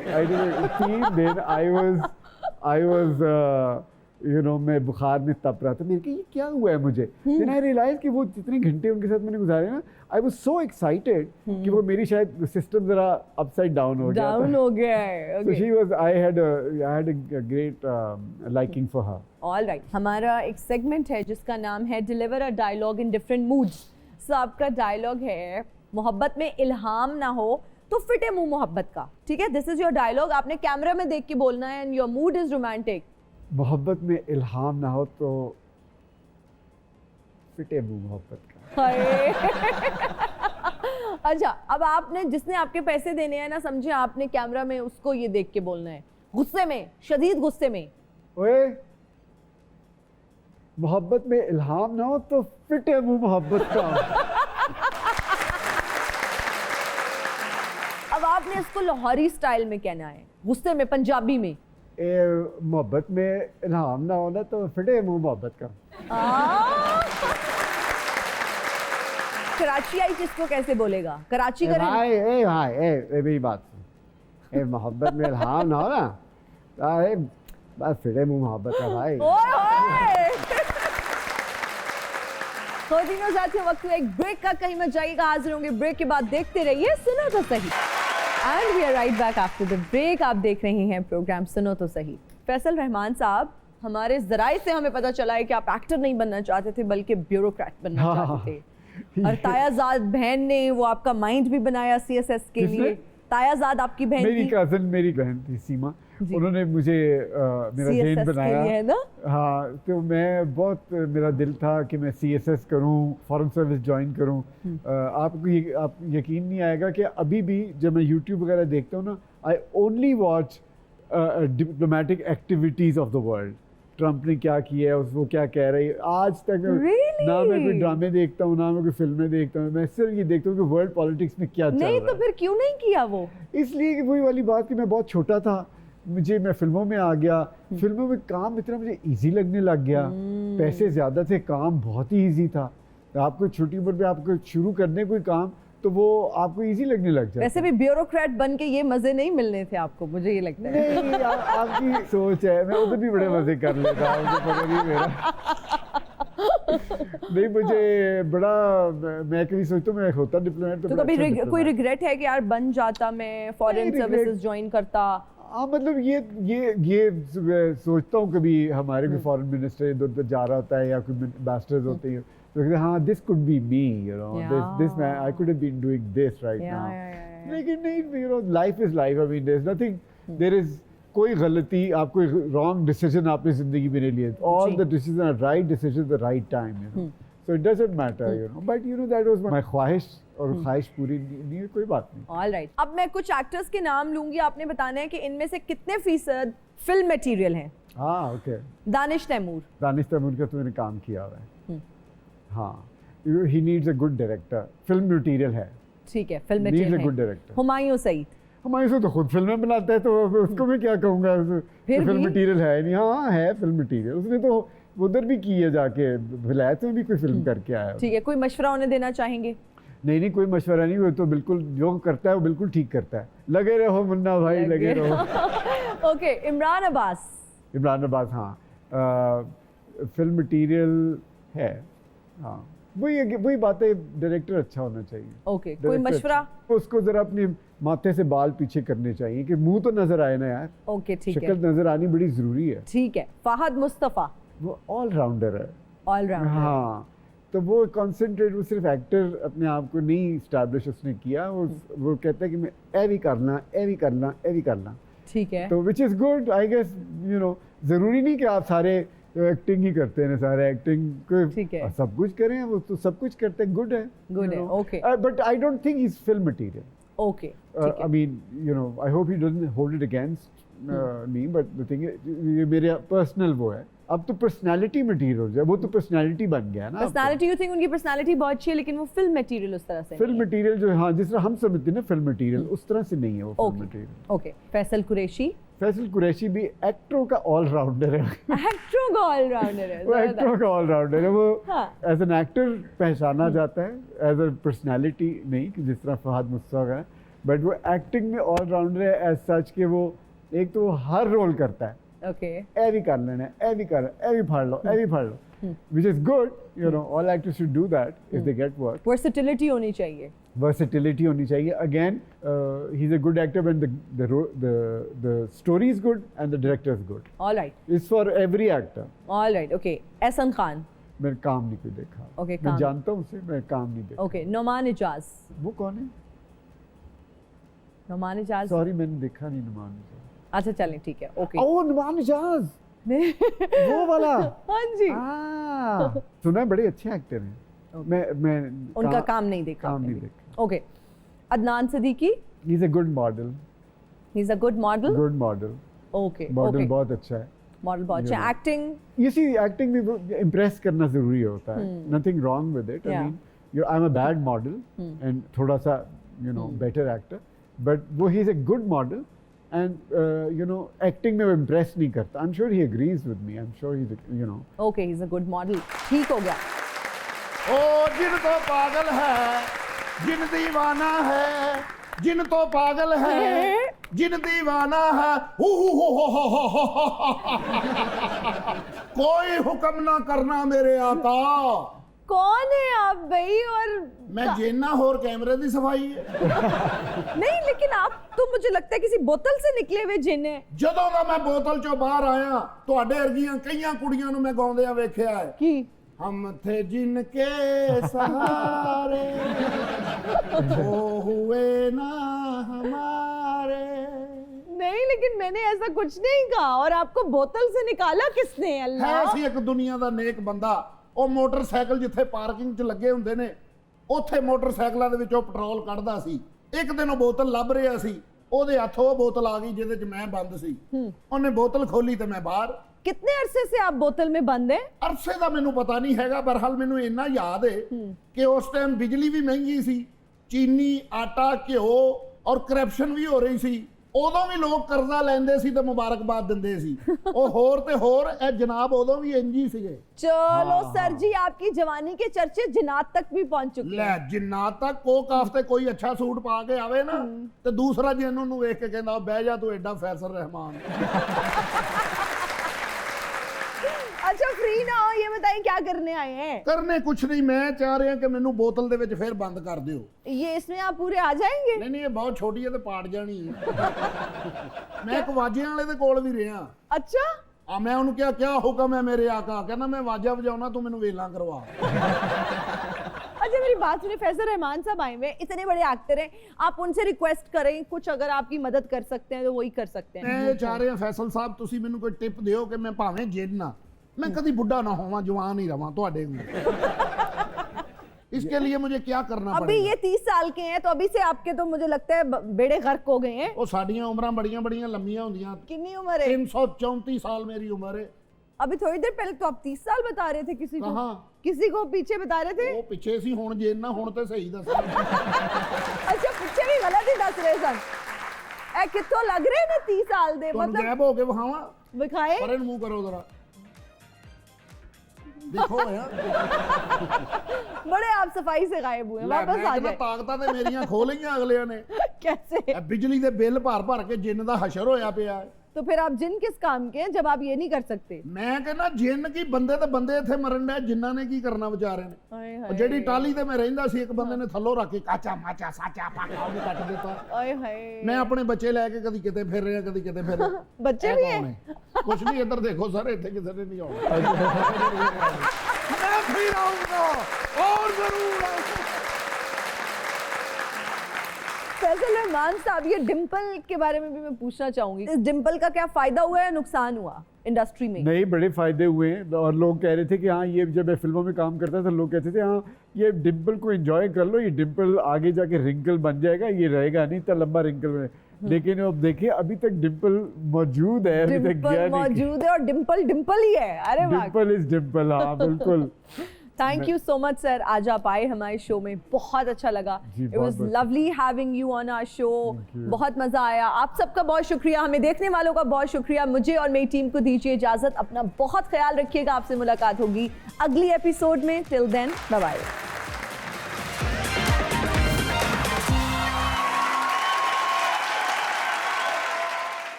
3 दिन आई वाज यू नो, मैं बुखार में तप रहा था। मैंने कहा ये क्या हुआ है मुझे। देन आई रियलाइज कि वो जितने घंटे उनके साथ मैंने गुजारे ना, आई वाज सो एक्साइटेड कि वो मेरी शायद सिस्टम जरा अपसाइड डाउन हो गया डाउन था। हो गया है। So she was, I had a great liking for her. All right, हमारा एक सेगमेंट है जिसका नाम है deliver a dialogue in different moods. So आपका डायलॉग है, मोहब्बत में इल्हाम ना हो तो फिटे मुंह मोहब्बत का। ठीक है, दिस इज योर डायलॉग, आपने कैमरा में देख के बोलना है and your mood is romantic. मोहब्बत में इल्हाम ना हो तो फिटे मुंह मोहब्बत का। हाय। अच्छा, अब आपने, जिसने आपके पैसे देने हैं ना, समझे, आपने कैमरा में उसको ये देख के बोलना है, गुस्से में, शदीद गुस्से में। ओए, मोहब्बत में इल्हाम ना हो तो फिटे मुंह मोहब्बत का। अब आपने इसको लाहौरी स्टाइल में कहना है, गुस्से में, पंजाबी में। मोहब्बत में इल्हाम ना होना तो फिटे मुंह मोहब्बत का। कराची आई किसको कैसे बोलेगा? कराची करें। भाई मेरी बात सुन, मोहब्बत में इल्हाम ना हो ना, अरे बस फिटे मुंह मोहब्बत का भाई। तो तीनों साथियों, वक्त हुआ एक ब्रेक का, कहीं मत जाइएगा, हाजिर होंगे ब्रेक के बाद, देखते रहिए सुनो तो सही। And we are right back after the break. आप देख रहे हैं प्रोग्राम सुनो तो सही। फैसल रहमान साहब, हमारे जराए से हमें पता चला है कि आप एक्टर नहीं बनना चाहते थे बल्कि ब्यूरोक्रेट बनना चाहते थे। और तायाजाद बहन ने वो आपका माइंड भी बनाया CSS के किसने? लिए। तायाजाद आपकी बहन मेरी थी। कजन, मेरी बहन थी सीमा, उन्होंने मुझे मेरा CSS जेन के बनाया लिए है ना? हाँ, तो मैं बहुत, मेरा दिल था कि मैं CSS करूं, फॉरेन सर्विस ज्वाइन करूं। आप यकीन नहीं आएगा कि अभी भी जब मैं YouTube वगैरह देखता हूँ ना, I only watch diplomatic activities of the world. Trump ने क्या किया है, वो क्या कह रही है, आज तक Really? ना मैं कोई ड्रामे देखता हूँ, ना मैं कोई फिल्में देखता हूँ, मैं सिर्फ ये देखता हूँ कि वर्ल्ड पॉलिटिक्स में क्या चल रहा नहीं है। तो फिर क्यों नहीं किया वो? इसलिए कि वही वाली बात कि मैं बहुत छोटा था, मैं फिल्मों में आ गया, फिल्मों में काम इतना मुझे इजी लगने लग गया, पैसे ज़्यादा थे, काम बहुत ही इजी था। तो आपको छोटी उम्र में आपको शुरू करने कोई काम, तो वो आपको इजी लगने लग जाता है। वैसे भी ब्यूरोक्रेट बन के ये मजे नहीं मिलने थे आपको, मुझे ये लगता है। नहीं, आपकी सोच है, मैं उधर भी बड़े मजे कर लेता, मुझे पता नहीं मेरा। नहीं, मुझे बड़ा, मैं कभी सोचता हूँ मैं होता डिप्लोमेट तो तो कभी कोई रिग्रेट है कि यार बन जाता, मैं फॉरेन नहीं, सर्विसेज ज्वाइन करता? हाँ, मतलब ये सोचता हूँ कभी हमारे कोई फॉरेन मिनिस्टर इधर उधर जा रहा होता है या कोई एम्बेसडर्स होते हैं, तो कहते हैं हाँ, this could be me, you know, this man, I could have been doing this right now. लेकिन नहीं, you know, life is life, I mean there is nothing, there is कोई गलती, आप कोई रॉन्ग डिसीजन आपने जिंदगी में नहीं लिए, all the decision are right decision the right time, you know, so it doesn't matter, you know, but you know that was my ख्वाहिश, और ख्वाहिश पूरी नहीं हुई, कोई बात नहीं। ऑल राइट, अब मैं कुछ एक्टर्स के नाम लूंगी, आपने बताना है कि इनमें से कितने फीसद फिल्म मटेरियल हैं। हाँ, ओके। दानिश तैमूर। दानिश तैमूर का तो मैंने काम किया हुआ है। हाँ, he needs a good director, film material है, ठीक है, film needs material a good है। डायरेक्टर। हुमायूं सईद। हमारे से तो खुद फिल्में बनाता है, तो उसको मैं क्या कहूँगा, फिर फिल्म भी? मटेरियल है नहीं। हाँ, है फिल्म मटेरियल, उसने तो उधर भी की है, जाके विलायत में भी कोई फिल्म करके आया है। ठीक है, कोई मशवरा उन्हें देना चाहेंगे? नहीं, कोई मशवरा नहीं, वो तो बिल्कुल जो करता है वो बिल्कुल ठीक करता है। लगे रहो मुन्ना भाई, लगे रहो। ओके, इमरान अब्बास। इमरान अब्बास, हाँ, फिल्म मटेरियल है। हाँ, वही बात है, डायरेक्टर अच्छा होना चाहिए। ओके, कोई Director मशवरा? अच्छा। उसको जरा अपने माथे से बाल पीछे करने चाहिए कि मुंह तो नजर आए ना यार, ओके, ठीक शक्ल है, नजर आनी बड़ी जरूरी है। ठीक है। फहद मुस्तफ़ा। वो ऑलराउंडर है। ऑलराउंडर। हाँ, तो वो कॉन्सेंट्रेट, वो सिर्फ एक्टर अपने आप को नहीं इस्टेब्लिश उसने किया, वो कहता है कि मैं ए भी करना, ए भी करना, ए भी करना, ठीक है। तो which is good, I guess, you know, ज़रूरी नहीं कि आप सारे तो एक्टिंग ही करते हैं सारे, एक्टिंग ठीक है। सब कुछ करें, वो तो सब कुछ करते हैं, गुड है, Good है, okay. But I don't think he is film material. Okay, ठीक I mean, you know, I hope he doesn't hold it against me, but the thing is, ये मेरा पर्सनल वो है. अब तो पर्सनालिटी मटेरियल हो जाए, वो तो पर्सनालिटी बन गया ना. पर्सनालिटी, यू थिंक उनकी पर्सनालिटी बहुत अच्छी है, लेकिन वो फिल्म मटेरियल उस तरह से फिल्म मटेरियल जो, हाँ, जिस तरह हम समझते हैं ना फिल्म मटेरियल, उस तरह से नहीं है वो film okay material. Okay. Faisal Qureshi Faisal Qureshi भी एक्टरों का ऑलराउंडर है. एक्टरों का ऑलराउंडर है. वो एक्टरों का ऑलराउंडर है. वो हाँ. एज एन एक्टर पहचाना जाता है, एज अ पर्सनालिटी नहीं, कि जिस तरह फहद मुस्तफा का है, बट वो एक्टिंग में ऑलराउंडर है एज सच कि वो एक तो वो हर रोल करता है. ओके. ए भी कर लेना, ए भी कर, ए भी फाड़ लो, ए भी फाड़ लो, which is good, you know, all actors should do that if they get work. Versatility होनी चाहिए. Versatility होनी चाहिए. Again, he's a good actor when the story is good and the director is good. All right. It's for every actor. All right. Okay. Ehsan Khan. मैंने काम नहीं कोई देखा. Okay, मैं काम. जानता हूँ उसे, मैं काम नहीं देखा. ओके. नोमान इजाज. वो कौन है? नोमान इजाज. सॉरी, मैंने देखा नहीं नुमान इजाज. अच्छा चलें, ठीक है. ओके. ओह, नुमान इजाज, वो वाला. हाँ जी. सुना है बड़े अच्छे एक्टर हैं. मैं उनका काम नहीं देखा. काम आपने नहीं भी. देखा. Okay. Adnan Siddiqui. He's a good model. He's a good model. Good model. Okay. Model okay. बहुत अच्छा है. मॉडल बहुत अच्छा. Yeah. Acting. You see, acting में इम्प्रेस करना जरूरी होता है. Nothing wrong with it. I Yeah. mean, I'm a bad model and थोड़ा सा, you know, better actor. But वो he's a good model and you know, acting में वो इम्प्रेस नहीं करता. I'm sure he agrees with me. I'm sure he's, you know. Okay. he's a good model. ठीक हो गया. ओ जिन तो पागल है, जिन दीवाना है, जिन तो पागल है, जिन दीवाना है, हु कोई हुक्म ना करना मेरे आका. कौन है आप भाई? और मैं जेना होर कैमरे दी सफाई है. नहीं, लेकिन आप तो मुझे लगता है किसी बोतल से निकले हुए जिन है. ਜਦੋਂ ਦਾ ਮੈਂ ਬੋਤਲ ਚੋਂ ਬਾਹਰ ਆਇਆ, ਤੁਹਾਡੇ ਵਰਗੀਆਂ ਕਈਆਂ ਕੁੜੀਆਂ ਨੂੰ ਮੈਂ ਗਾਉਂਦਿਆਂ ਵੇਖਿਆ ਹੈ. की हम थे जिनके सहारे वो हुए ना हमारे. नहीं, लेकिन मैंने ऐसा कुछ नहीं कहा. और आपको बोतल से निकाला किसने? है अल्लाह. ਸੀ ਇੱਕ ਦੁਨੀਆ ਦਾ ਨੇਕ ਬੰਦਾ. ਉਹ ਮੋਟਰਸਾਈਕਲ ਜਿੱਥੇ ਪਾਰਕਿੰਗ 'ਚ ਲੱਗੇ ਹੁੰਦੇ ਨੇ, ਉੱਥੇ ਮੋਟਰਸਾਈਕਲਾਂ ਦੇ ਵਿੱਚੋਂ ਪੈਟਰੋਲ ਕੱਢਦਾ ਸੀ. ਇੱਕ ਦਿਨ ਉਹ ਬੋਤਲ ਲੱਭ ਰਿਹਾ ਸੀ, ਉਹਦੇ ਹੱਥ ਉਹ ਬੋਤਲ ਆ ਗਈ ਜਿਹਦੇ 'ਚ ਮੈਂ ਬੰਦ ਸੀ. ਉਹਨੇ ਬੋਤਲ ਖੋਲੀ ਤੇ ਮੈਂ ਬਾਹਰ. कितने अरसे से आप बोतल में बंद हैं? ਅਰਸੇ ਦਾ ਮੈਨੂੰ ਪਤਾ ਨਹੀਂ ਹੈਗਾ, ਬਹਰਹਾਲ ਮੈਨੂੰ ਇੰਨਾ ਯਾਦ ਹੈ ਕਿ ਉਸ ਟਾਈਮ ਬਿਜਲੀ ਵੀ ਮਹਿੰਗੀ ਸੀ, ਚੀਨੀ, ਆਟਾ, ਘਿਓ ਔਰ ਕਰਪਸ਼ਨ ਵੀ ਹੋ ਰਹੀ ਸੀ. ਉਦੋਂ ਵੀ ਲੋਕ ਕਰਜ਼ਾ ਲੈਂਦੇ ਸੀ ਤੇ ਮੁਬਾਰਕਬਾਦ ਦਿੰਦੇ ਸੀ. ਉਹ ਹੋਰ ਤੇ ਹੋਰ, ਇਹ ਜਨਾਬ ਉਦੋਂ ਵੀ ਇੰਜ ਹੀ ਸੀਗੇ. चलो सर जी, आपकी जवानी के चर्चे जिन्नात तक भी पहुंच चुके ਲੈ हैं. ਜਿੰਨਾ ਤੱਕ ਕੋ ਕਾਫਤੇ ਕੋਈ ਅੱਛਾ ਸੂਟ ਪਾ ਕੇ ਆਵੇ ਨਾ, ਤੇ ਦੂਸਰਾ ਜਿੰਨ ਉਹਨੂੰ ਵੇਖ ਕੇ ਕਹਿੰਦਾ ਬਹਿ ਜਾ ਤੂੰ ਐਡਾ ਫੈਸਲ ਰਹਿਮਾਨ. अच्छा, फ्री ना हो, ये बताइए क्या करने आए हैं? ਕਰਨੇ ਕੁਛ ਨਹੀਂ, ਮੈਂ ਚਾਹ ਰਿਹਾ ਕਿ ਮੈਨੂੰ ਬੋਤਲ ਦੇ ਵਿੱਚ ਫੇਰ ਬੰਦ ਕਰ ਦਿਓ. ये इसमें आप पूरे आ जाएंगे? ਨਹੀਂ ਇਹ ਬਹੁਤ ਛੋਟੀ ਹੈ ਤੇ ਪਾੜ ਜਾਣੀ ਹੈ. ਮੈਂ ਇੱਕ ਵਾਜਿਆਂ ਵਾਲੇ ਦੇ ਕੋਲ ਵੀ ਰਿਹਾ. अच्छा. ਆ ਮੈਂ ਉਹਨੂੰ ਕਿਹਾ ਕਿਆ ਹੁਕਮ ਹੈ ਮੇਰੇ ਆਕਾ. ਕਹਿੰਦਾ ਮੈਂ ਵਾਜਾ ਵਜਾਉਣਾ, ਤੂੰ ਮੈਨੂੰ ਵੇਲਾਂ करवा. अच्छा, मेरी बात सुनिए. फैजल रहमान साहब आए हुए, इतने बड़े एक्टर हैं, आप उनसे रिक्वेस्ट करें कुछ, अगर आपकी मदद कर सकते हैं तो वही कर सकते हैं. ਮੈਂ ਚਾਹ ਰਿਹਾ ਫੈਸਲ ਸਾਹਿਬ ਤੁਸੀਂ ਮੈਨੂੰ ਕੋਈ ਟਿਪ ਦਿਓ ਕਿ ਮੈਂ ਭਾਵੇਂ ਜਿੰਨ ਨਾ, मैं कभी बुढ़ा ना होवां, जवान ही रवां ਤੁਹਾਡੇ वांगू. इसके लिए मुझे क्या करना अभी पड़ेगा? ये 30 साल के हैं, तो अभी से आपके तो मुझे लगता है बेड़े गर्क हो गए हैं. ਉਹ ਸਾਡੀਆਂ ਉਮਰਾਂ ਬੜੀਆਂ ਬੜੀਆਂ ਲੰਮੀਆਂ ਹੁੰਦੀਆਂ. कितनी उम्र है? 334 साल मेरी उम्र है. अभी थोड़ी देर पहले तो आप 30 साल बता रहे थे किसी को. कहाँ? किसी को पीछे बता रहे थे. ਉਹ ਪਿੱਛੇ ਸੀ, ਹੁਣ ਜੇ ਨਾ ਹੁਣ ਤੇ ਸਹੀ ਦੱਸ. अच्छा, पीछे भी गलत ही दस रहे सन. ए कितो लग रहे ने 30 साल दे, ਤੁਹਾਨੂੰ मतलब ਗਾਇਬ ਹੋ ਕੇ ਵਿਖਾਵਾਂ. दिखाए. ਪਰੇ ਨੂੰ ਮੂੰਹ ਕਰੋ ਜ਼ਰਾ. देखो यार, बड़े आप सफाई से गायब हुए हैं. वापस आ जाए. ਤਾਕਤਾਂ ਤੇ ਮੇਰੀਆਂ ਖੋ ਲਈਆਂ ਅਗਲਿਆਂ ਨੇ. कैसे? ਇਹ ਬਿਜਲੀ ਦੇ ਬਿੱਲ ਭਰ ਭਰ ਕੇ ਜਿੰਨ ਦਾ ਹਸ਼ਰ ਹੋਇਆ ਪਿਆ ਹੈ. तो फिर आप जिन किस काम के हैं जब आप ये नहीं कर सकते? ਮੈਂ ਕਹਿੰਦਾ ਜਿੰਨ ਕੀ ਬੰਦੇ ਤੇ ਬੰਦੇ ਇੱਥੇ ਮਰਨ ਡਿਆ, ਜਿੰਨਾਂ ਨੇ ਕੀ ਕਰਨਾ ਵਿਚਾਰੇ ਨੇ. हाय ਉਹ हाय. ਜਿਹੜੀ ਟਾਲੀ ਤੇ ਮੈਂ ਰਹਿੰਦਾ ਸੀ, ਇੱਕ ਬੰਦੇ ਨੇ ਥੱਲੋਂ ਰੱਖ ਕੇ ਕਾਚਾ ਮਾਚਾ ਸਾਚਾ ਪਾਕਾ ਉਹ ਕੱਟ ਦਿੱਤਾ. हाय हाय. ਮੈਂ ਆਪਣੇ ਬੱਚੇ ਲੈ ਕੇ ਕਦੀ ਕਿਤੇ ਫਿਰ ਰਿਹਾ, ਕਦੀ ਕਿਤੇ ਫਿਰ ਰਿਹਾ. बच्चे भी हैं? ਕੁਛ ਨਹੀਂ, ਇੱਧਰ ਦੇਖੋ ਸਰ, ਇੱਥੇ ਕਿਸੇ ਨੇ ਨਹੀਂ ਆਉਣਾ. ਮੈਂ ਫਿਰ ਆਉਂਗਾ ਔਰ ਜ਼ਰੂਰ ਆਉਂਗਾ. फैजल रहमान साहब, ये डिंपल के बारे में भी मैं पूछना चाहूंगी. इस डिंपल का क्या फायदा हुआ या नुकसान हुआ? इंडस्ट्री में? नहीं, बड़े फायदे हुए हैं और लोग कह रहे थे कि हाँ ये जब मैं फिल्मों में काम करता था लोग कहते थे हाँ ये डिम्पल को एंजॉय कर लो, ये डिम्पल आगे जाके रिंकल बन जाएगा, ये रहेगा नहीं इतना लंबा रिंकल। लेकिन अब देखिए अभी तक डिम्पल मौजूद है, अभी तक गया नहीं। मौजूद है और डिम्पल डिम्पल ही है। अरे वाह, डिम्पल इज डिम्पल, हाँ बिल्कुल। Thank you so much sir, आज आप आए हमारे शो में, बहुत अच्छा लगा। It was lovely having you on our show, बहुत मजा आया। आप सबका बहुत शुक्रिया, हमें देखने वालों का बहुत शुक्रिया। मुझे और मेरी टीम को दीजिए इजाजत, अपना बहुत ख्याल रखिएगा। आपसे मुलाकात होगी अगली एपिसोड में। Till then bye bye.